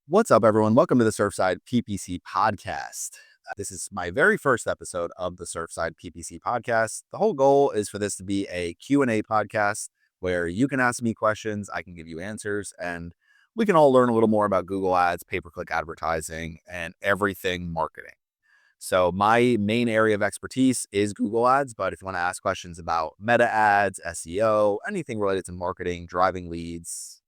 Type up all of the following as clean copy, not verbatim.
What's up, everyone? Welcome to the Surfside PPC Podcast. This is my very first episode of the Surfside PPC Podcast. The whole goal is for this to be a Q&A podcast where you can ask me questions, I can give you answers, and we can all learn a little more about Google Ads, pay-per-click advertising, and everything marketing. So my main area of expertise is Google Ads, but if you want to ask questions about meta ads, SEO, anything related to marketing, driving leads,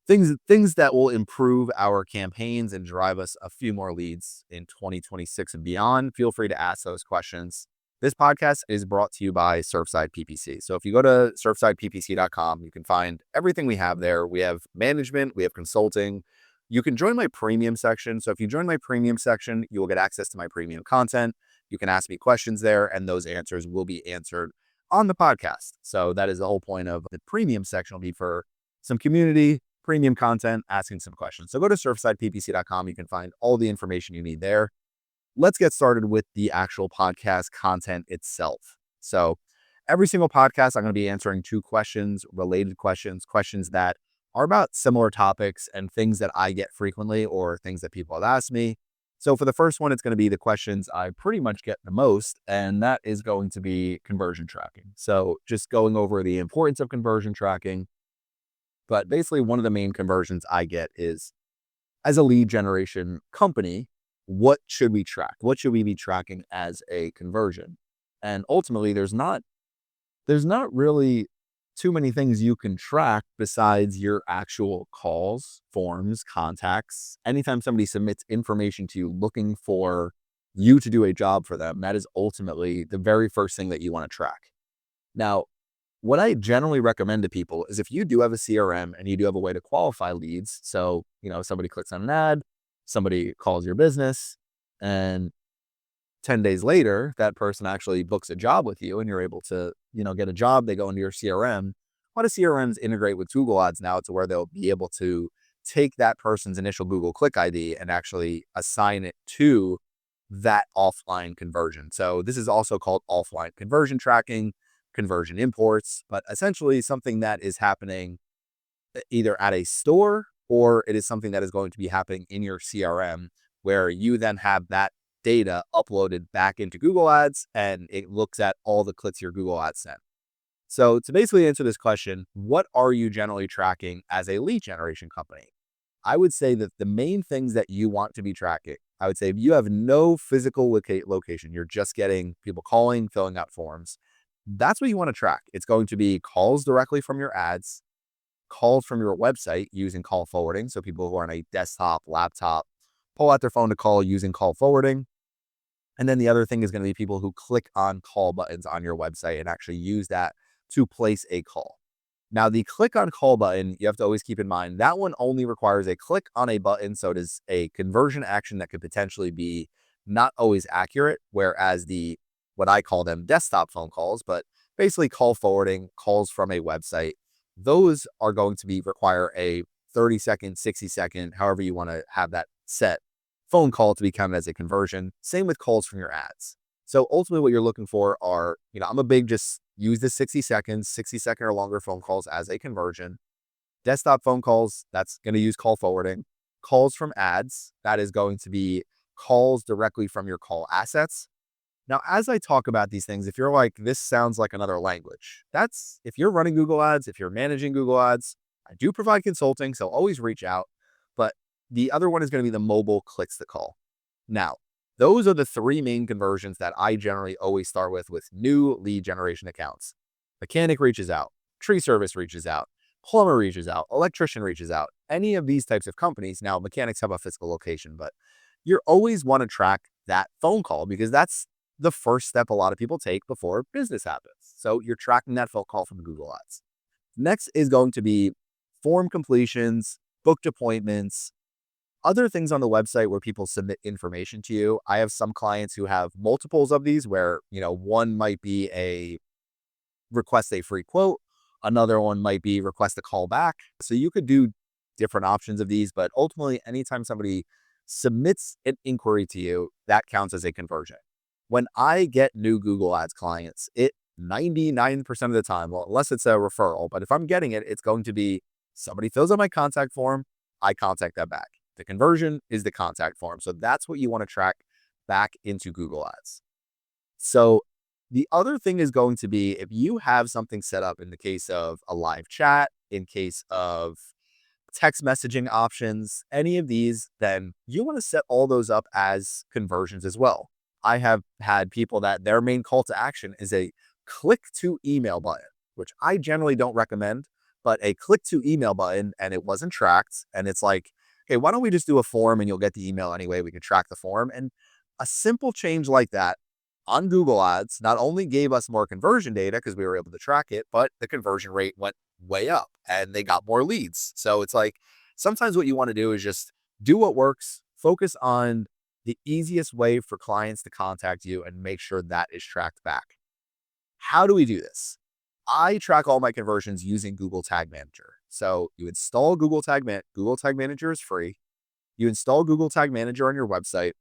things that will improve our campaigns and drive us a few more leads in 2026 and beyond, feel free to ask those questions. This podcast is brought to you by Surfside PPC. So if you go to surfsideppc.com, you can find everything we have there. We have management, we have consulting. You can join my premium section. So if you join my premium section, you will get access to my premium content. You can ask me questions there, and those answers will be answered on the podcast. So that is the whole point of the premium section, will be for some community, premium content, asking some questions. So go to surfsideppc.com. You can find all the information you need there. Let's get started with the actual podcast content itself. So every single podcast, I'm going to be answering two questions, related questions that are about similar topics and things that I get frequently or things that people have asked me. So for the first one, it's going to be the questions I pretty much get the most, and that is going to be conversion tracking. So just going over the importance of conversion tracking. But basically, one of the main conversions I get is, as a lead generation company, what should we track? What should we be tracking as a conversion? And ultimately, there's not really too many things you can track besides your actual calls, forms, contacts. Anytime somebody submits information to you looking for you to do a job for them, that is ultimately the very first thing that you want to track. Now, what I generally recommend to people is if you do have a CRM and you do have a way to qualify leads, so, somebody clicks on an ad, somebody calls your business, and 10 days later, that person actually books a job with you and you're able to, get a job, they go into your CRM. A lot of CRMs integrate with Google Ads now to where they'll be able to take that person's initial Google click ID and actually assign it to that offline conversion. So this is also called offline conversion tracking, conversion imports, but essentially something that is happening either at a store or it is something that is going to be happening in your CRM where you then have that data uploaded back into Google Ads and it looks at all the clicks your Google Ads sent. So to basically answer this question, what are you generally tracking as a lead generation company? I would say that the main things that you want to be tracking, I would say if you have no physical location, you're just getting people calling, filling out forms, that's what you want to track. It's going to be calls directly from your ads, calls from your website using call forwarding. So people who are on a desktop, laptop, pull out their phone to call using call forwarding. And then the other thing is going to be people who click on call buttons on your website and actually use that to place a call. Now, the click on call button, you have to always keep in mind that one only requires a click on a button. So it is a conversion action that could potentially be not always accurate, whereas what I call them desktop phone calls, but basically call forwarding, calls from a website, those are going to require a 30-second, 60-second, however you want to have that set phone call to be counted as a conversion. Same with calls from your ads. So ultimately what you're looking for are, I'm a big just use the 60 seconds, 60-second or longer phone calls as a conversion. Desktop phone calls, that's going to use call forwarding. Calls from ads, that is going to be calls directly from your call assets. Now, as I talk about these things, if you're like, this sounds like another language, that's if you're running Google Ads, if you're managing Google Ads, I do provide consulting, so always reach out. But the other one is going to be the mobile clicks to call. Now, those are the three main conversions that I generally always start with new lead generation accounts. Mechanic reaches out, tree service reaches out, plumber reaches out, electrician reaches out, any of these types of companies. Now, mechanics have a physical location, but you always want to track that phone call because that's the first step a lot of people take before business happens. So you're tracking that phone call from Google Ads. Next is going to be form completions, booked appointments, other things on the website where people submit information to you. I have some clients who have multiples of these where, one might be a request a free quote. Another one might be request a call back. So you could do different options of these, but ultimately anytime somebody submits an inquiry to you, that counts as a conversion. When I get new Google Ads clients, 99% of the time, well, unless it's a referral, but if I'm getting it, it's going to be somebody fills out my contact form, I contact them back. The conversion is the contact form. So that's what you want to track back into Google Ads. So the other thing is going to be if you have something set up in the case of a live chat, in case of text messaging options, any of these, then you want to set all those up as conversions as well. I have had people that their main call to action is a click to email button, which I generally don't recommend, but a click to email button and it wasn't tracked. And it's like, okay, why don't we just do a form and you'll get the email anyway? We can track the form. And a simple change like that on Google Ads not only gave us more conversion data because we were able to track it, but the conversion rate went way up and they got more leads. So it's like sometimes what you want to do is just do what works, focus on the easiest way for clients to contact you and make sure that is tracked back. How do we do this? I track all my conversions using Google Tag Manager. So you install Google Tag Manager is free. You install Google Tag Manager on your website.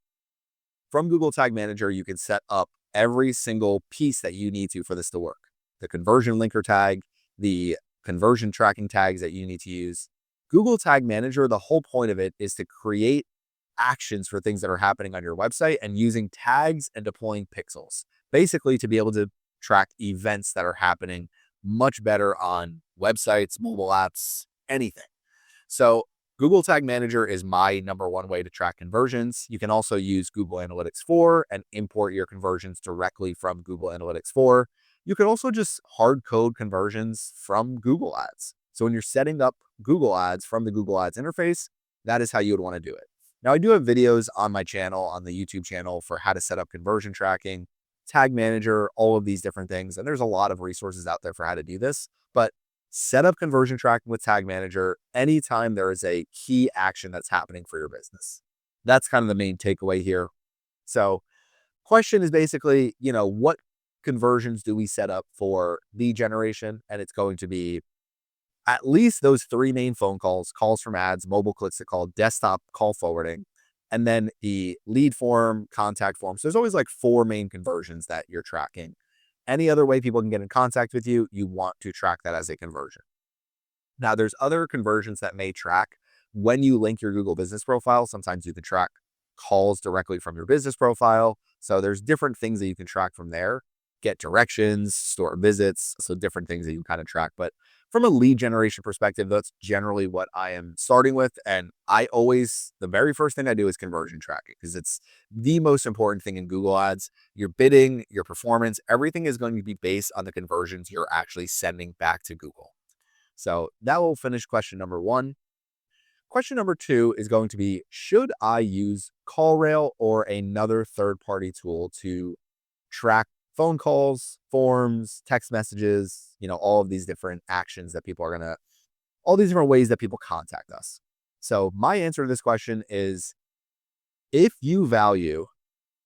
From Google Tag Manager, you can set up every single piece that you need to for this to work. The conversion linker tag, the conversion tracking tags that you need to use. Google Tag Manager, the whole point of it is to create actions for things that are happening on your website and using tags and deploying pixels, basically to be able to track events that are happening much better on websites, mobile apps, anything. So Google Tag Manager is my number one way to track conversions. You can also use Google Analytics 4 and import your conversions directly from Google Analytics 4. You can also just hard code conversions from Google Ads. So when you're setting up Google Ads from the Google Ads interface, that is how you would want to do it. Now, I do have videos on my channel, on the YouTube channel, for how to set up conversion tracking, Tag Manager, all of these different things. And there's a lot of resources out there for how to do this. But set up conversion tracking with Tag Manager anytime there is a key action that's happening for your business. That's kind of the main takeaway here. So question is basically, what conversions do we set up for lead generation? And it's going to be at least those three main phone calls from ads, mobile clicks to call, desktop call forwarding, and then the lead form, contact form. So there's always like 4 main conversions that you're tracking. Any other way people can get in contact with you, you want to track that as a conversion. Now, there's other conversions that may track when you link your Google business profile. Sometimes you can track calls directly from your business profile. So there's different things that you can track from there. Get directions, store visits, so different things that you kind of track. But from a lead generation perspective, that's generally what I am starting with. And the very first thing I do is conversion tracking because it's the most important thing in Google Ads. Your bidding, your performance, everything is going to be based on the conversions you're actually sending back to Google. So that will finish question number 1. Question number 2 is going to be, should I use CallRail or another third-party tool to track phone calls, forms, text messages, all of these different actions that all these different ways that people contact us? So my answer to this question is, if you value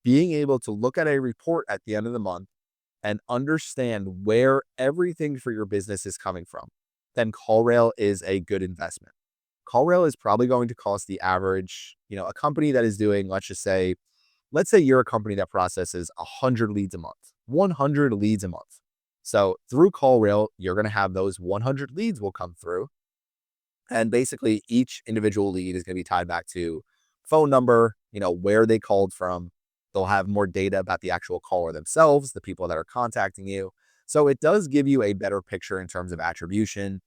being able to look at a report at the end of the month and understand where everything for your business is coming from, then CallRail is a good investment. CallRail is probably going to cost the average, a company that is doing, let's say you're a company that processes 100 leads a month, 100 leads a month. So through CallRail, you're going to have those 100 leads will come through. And basically each individual lead is going to be tied back to phone number, where they called from. They'll have more data about the actual caller themselves, the people that are contacting you. So it does give you a better picture in terms of attribution,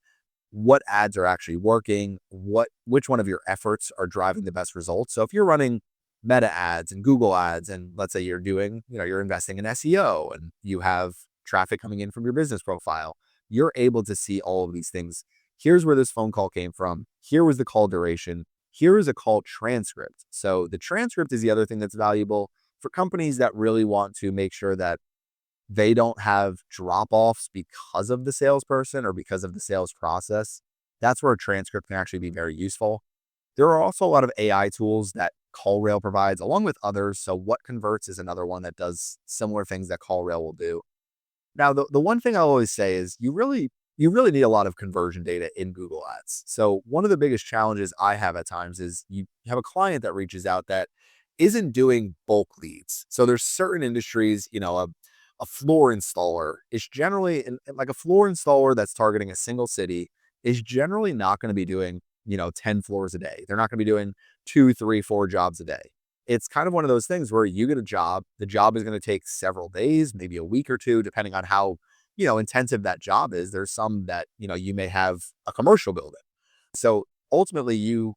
what ads are actually working, which one of your efforts are driving the best results. So if you're running Meta ads and Google ads, and let's say you're doing, you're investing in SEO and you have traffic coming in from your business profile, you're able to see all of these things. Here's where this phone call came from. Here was the call duration. Here is a call transcript. So the transcript is the other thing that's valuable for companies that really want to make sure that they don't have drop-offs because of the salesperson or because of the sales process. That's where a transcript can actually be very useful. There are also a lot of AI tools that CallRail provides, along with others. So What Converts is another one that does similar things that CallRail will do. Now, the one thing I always say is you really need a lot of conversion data in Google Ads. So one of the biggest challenges I have at times is you have a client that reaches out that isn't doing bulk leads. So there's certain industries, a floor installer is generally, like a floor installer that's targeting a single city is generally not going to be doing, 10 floors a day. They're not going to be doing 2, 3, 4 jobs a day. It's kind of one of those things where you get a job, the job is going to take several days, maybe a week or two, depending on how, intensive that job is. There's some that, you may have a commercial building. So ultimately you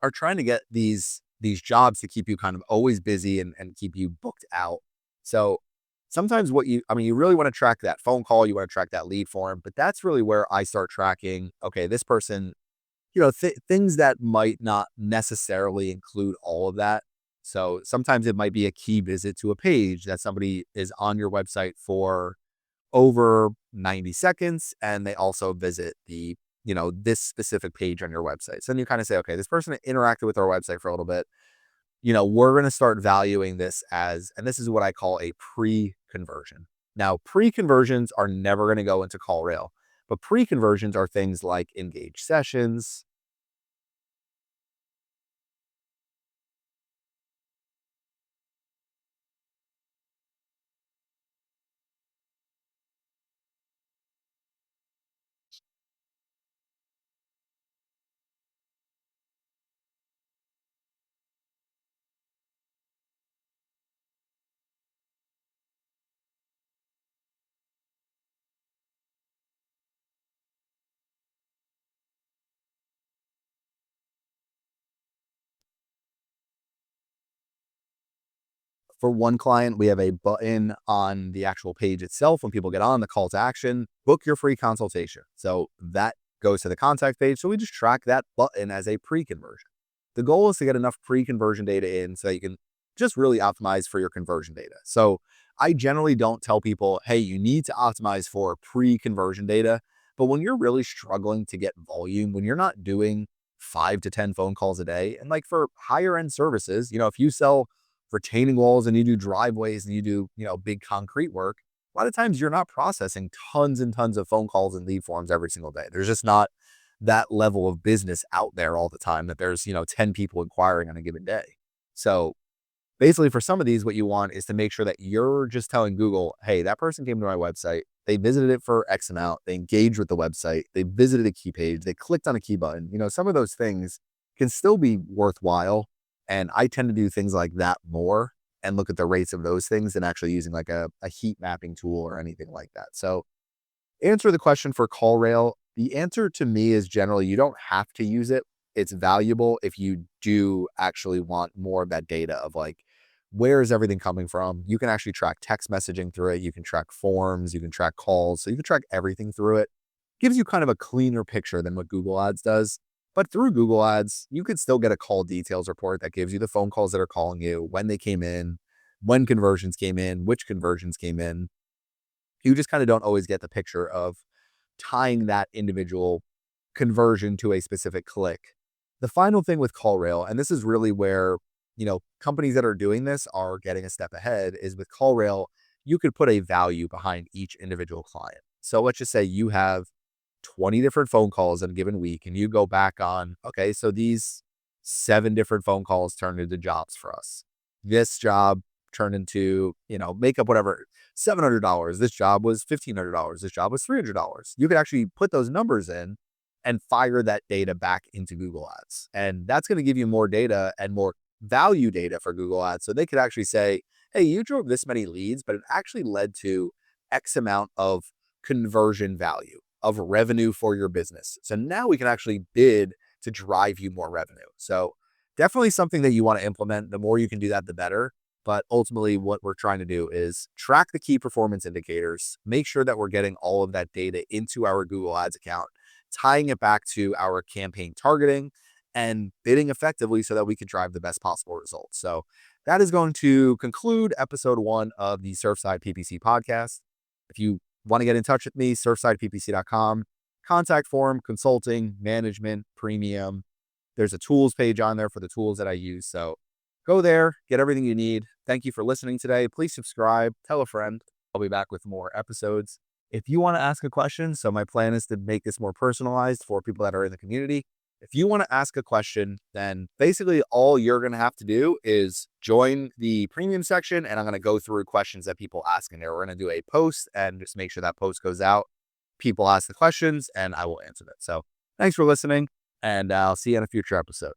are trying to get these jobs to keep you kind of always busy and keep you booked out. So sometimes you really want to track that phone call, you want to track that lead form, but that's really where I start tracking, okay, this person, things that might not necessarily include all of that. So sometimes it might be a key visit to a page that somebody is on your website for over 90 seconds. And they also visit this specific page on your website. So then you kind of say, okay, this person interacted with our website for a little bit. We're going to start valuing this and this is what I call a pre-conversion. Now, pre-conversions are never going to go into CallRail, but pre-conversions are things like engaged sessions. For one client, we have a button on the actual page itself. When people get on the call to action, book your free consultation. So that goes to the contact page. So we just track that button as a pre-conversion. The goal is to get enough pre-conversion data in so that you can just really optimize for your conversion data. So I generally don't tell people, hey, you need to optimize for pre-conversion data. But when you're really struggling to get volume, when you're not doing 5 to 10 phone calls a day, and like for higher end services, if you sell retaining walls and you do driveways and you do, big concrete work, a lot of times you're not processing tons and tons of phone calls and lead forms every single day. There's just not that level of business out there all the time that there's, 10 people inquiring on a given day. So basically for some of these, what you want is to make sure that you're just telling Google, hey, that person came to my website. They visited it for X amount. They engaged with the website. They visited a key page. They clicked on a key button. Some of those things can still be worthwhile. And I tend to do things like that more and look at the rates of those things than actually using like a heat mapping tool or anything like that. So answer the question for CallRail. The answer to me is generally you don't have to use it. It's valuable if you do actually want more of that data of like, where is everything coming from? You can actually track text messaging through it. You can track forms, you can track calls. So you can track everything through it. Gives you kind of a cleaner picture than what Google Ads does. But through Google Ads, you could still get a call details report that gives you the phone calls that are calling you, when they came in, when conversions came in, which conversions came in. You just kind of don't always get the picture of tying that individual conversion to a specific click. The final thing with CallRail, and this is really where, companies that are doing this are getting a step ahead, is with CallRail, you could put a value behind each individual client. So let's just say you have 20 different phone calls in a given week, and you go back on, okay, so these 7 different phone calls turned into jobs for us. This job turned into, make up whatever, $700. This job was $1,500. This job was $300. You could actually put those numbers in and fire that data back into Google Ads. And that's going to give you more data and more value data for Google Ads. So they could actually say, hey, you drove this many leads, but it actually led to X amount of conversion value, of revenue for your business. So now we can actually bid to drive you more revenue. So definitely something that you want to implement. The more you can do that, the better. But ultimately what we're trying to do is track the key performance indicators, make sure that we're getting all of that data into our Google Ads account, tying it back to our campaign targeting and bidding effectively so that we can drive the best possible results. So that is going to conclude episode 1 of the Surfside PPC podcast. If you want to get in touch with me, surfsideppc.com, contact form, consulting, management, premium. There's a tools page on there for the tools that I use. So go there, get everything you need. Thank you for listening today. Please subscribe, tell a friend. I'll be back with more episodes. If you want to ask a question, so my plan is to make this more personalized for people that are in the community. If you want to ask a question, then basically all you're going to have to do is join the premium section, and I'm going to go through questions that people ask in there. We're going to do a post and just make sure that post goes out. People ask the questions and I will answer them. So thanks for listening, and I'll see you in a future episode.